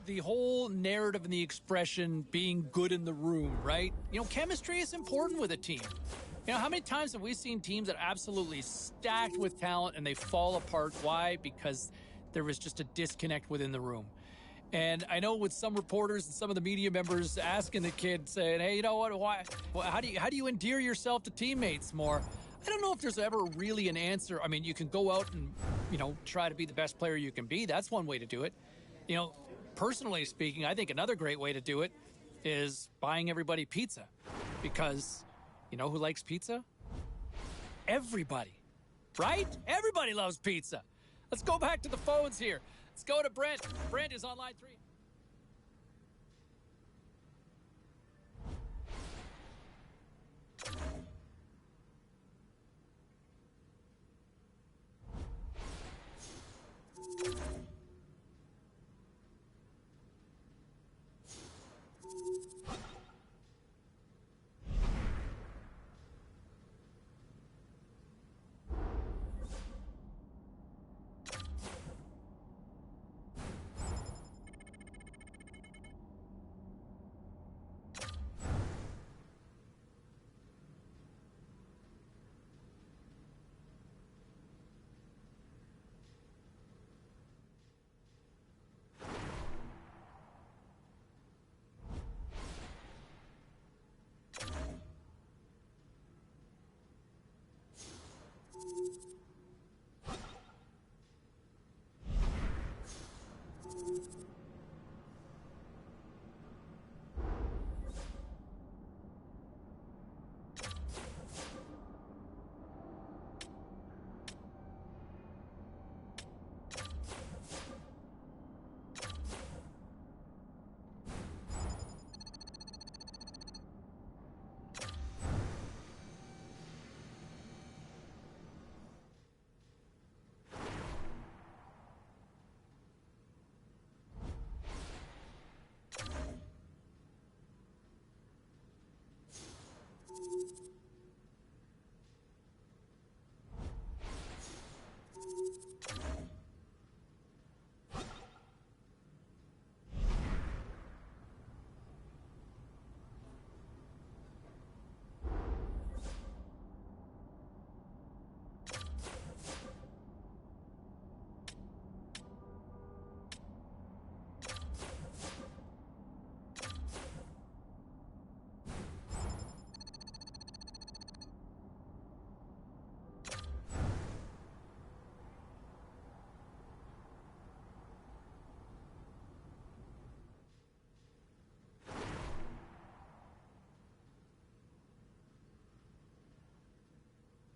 the whole narrative and the expression being good in the room, right? You know, chemistry is important with a team. You know, how many times have we seen teams that are absolutely stacked with talent and they fall apart? Why? Because there was just a disconnect within the room. And I know with some reporters and some of the media members asking the kid, saying, hey, you know what, why, how do you endear yourself to teammates more? I don't know if there's ever really an answer. I mean, you can go out and, you know, try to be the best player you can be. That's one way to do it. You know, personally speaking, I think another great way to do it is buying everybody pizza. Because, you know who likes pizza? Everybody, right? Everybody loves pizza. Let's go back to the phones here. Let's go to Brent. Brent is on line 3.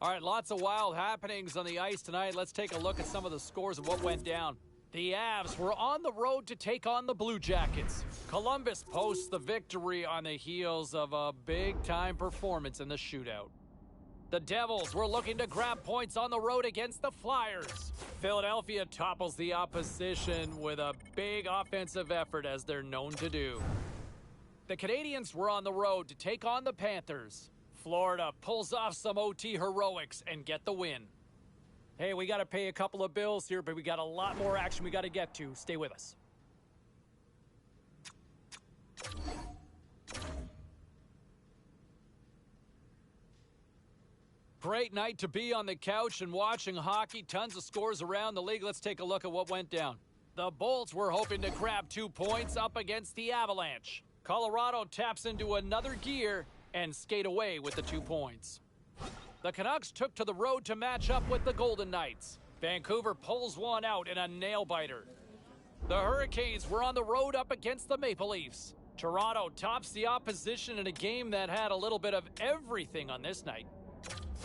All right, lots of wild happenings on the ice tonight. Let's take a look at some of the scores and what went down. The Avs were on the road to take on the Blue Jackets. Columbus posts the victory on the heels of a big-time performance in the shootout. The Devils were looking to grab points on the road against the Flyers. Philadelphia topples the opposition with a big offensive effort, as they're known to do. The Canadiens were on the road to take on the Panthers. Florida pulls off some OT heroics and get the win. Hey, we got to pay a couple of bills here, but we got a lot more action we got to get to. Stay with us. Great night to be on the couch and watching hockey. Tons of scores around the league. Let's take a look at what went down. The Bolts were hoping to grab 2 points up against the Avalanche. Colorado taps into another gear and skate away with the 2 points. The Canucks took to the road to match up with the Golden Knights. Vancouver pulls one out in a nail-biter. The Hurricanes were on the road up against the Maple Leafs. Toronto tops the opposition in a game that had a little bit of everything on this night.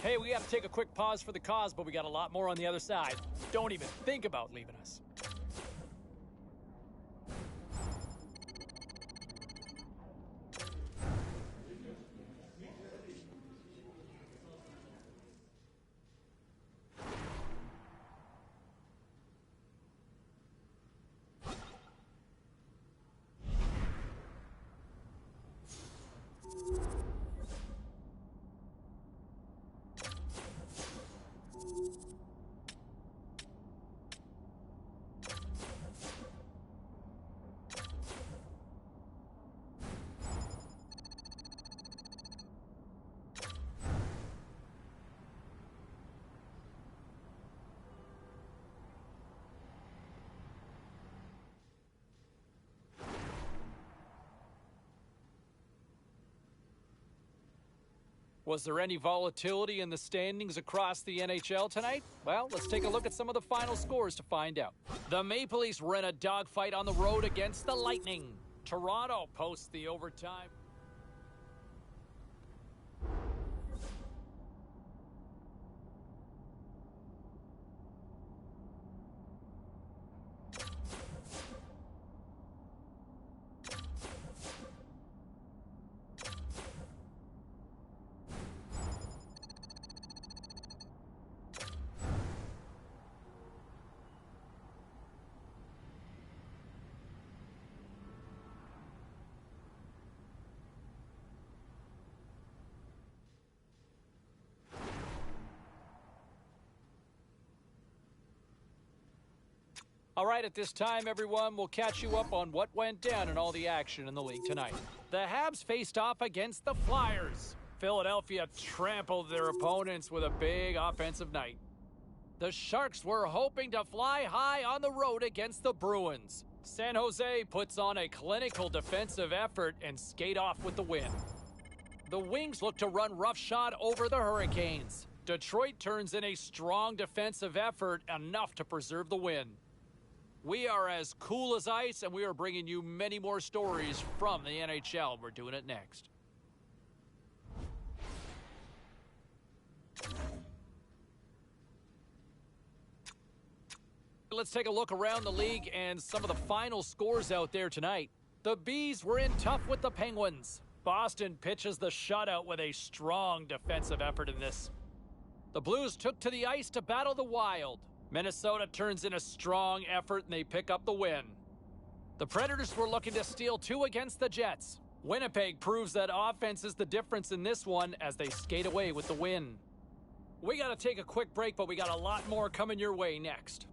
Hey, we got to take a quick pause for the cause, but we got a lot more on the other side. Don't even think about leaving us. Was there any volatility in the standings across the NHL tonight? Well, let's take a look at some of the final scores to find out. The Maple Leafs were in a dogfight on the road against the Lightning. Toronto posts the overtime. All right, at this time, everyone, we'll catch you up on what went down in all the action in the league tonight. The Habs faced off against the Flyers. Philadelphia trampled their opponents with a big offensive night. The Sharks were hoping to fly high on the road against the Bruins. San Jose puts on a clinical defensive effort and skate off with the win. The Wings look to run roughshod over the Hurricanes. Detroit turns in a strong defensive effort, enough to preserve the win. We are as cool as ice, and we are bringing you many more stories from the NHL. We're doing it next. Let's take a look around the league and some of the final scores out there tonight. The Bees were in tough with the Penguins. Boston pitches the shutout with a strong defensive effort in this. The Blues took to the ice to battle the Wild. Minnesota turns in a strong effort and they pick up the win. The Predators were looking to steal 2 against the Jets. Winnipeg proves that offense is the difference in this one as they skate away with the win. We got to take a quick break, but we got a lot more coming your way next.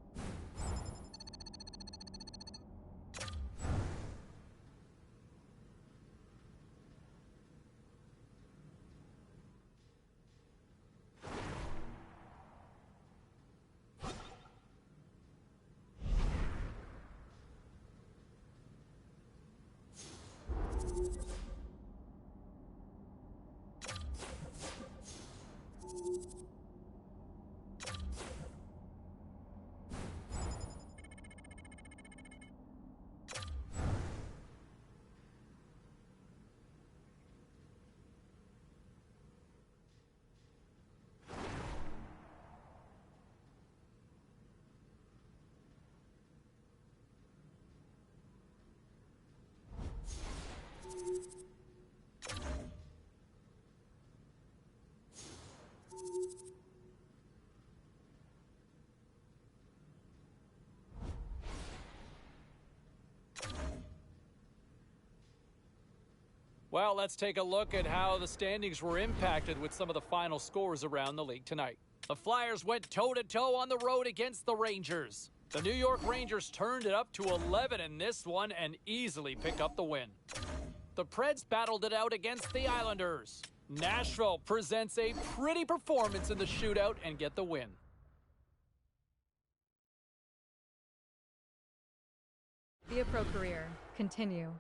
Well, let's take a look at how the standings were impacted with some of the final scores around the league tonight. The Flyers went toe-to-toe on the road against the Rangers. The New York Rangers turned it up to 11 in this one and easily pick up the win. The Preds battled it out against the Islanders. Nashville presents a pretty performance in the shootout and get the win. Be a pro career. Continue.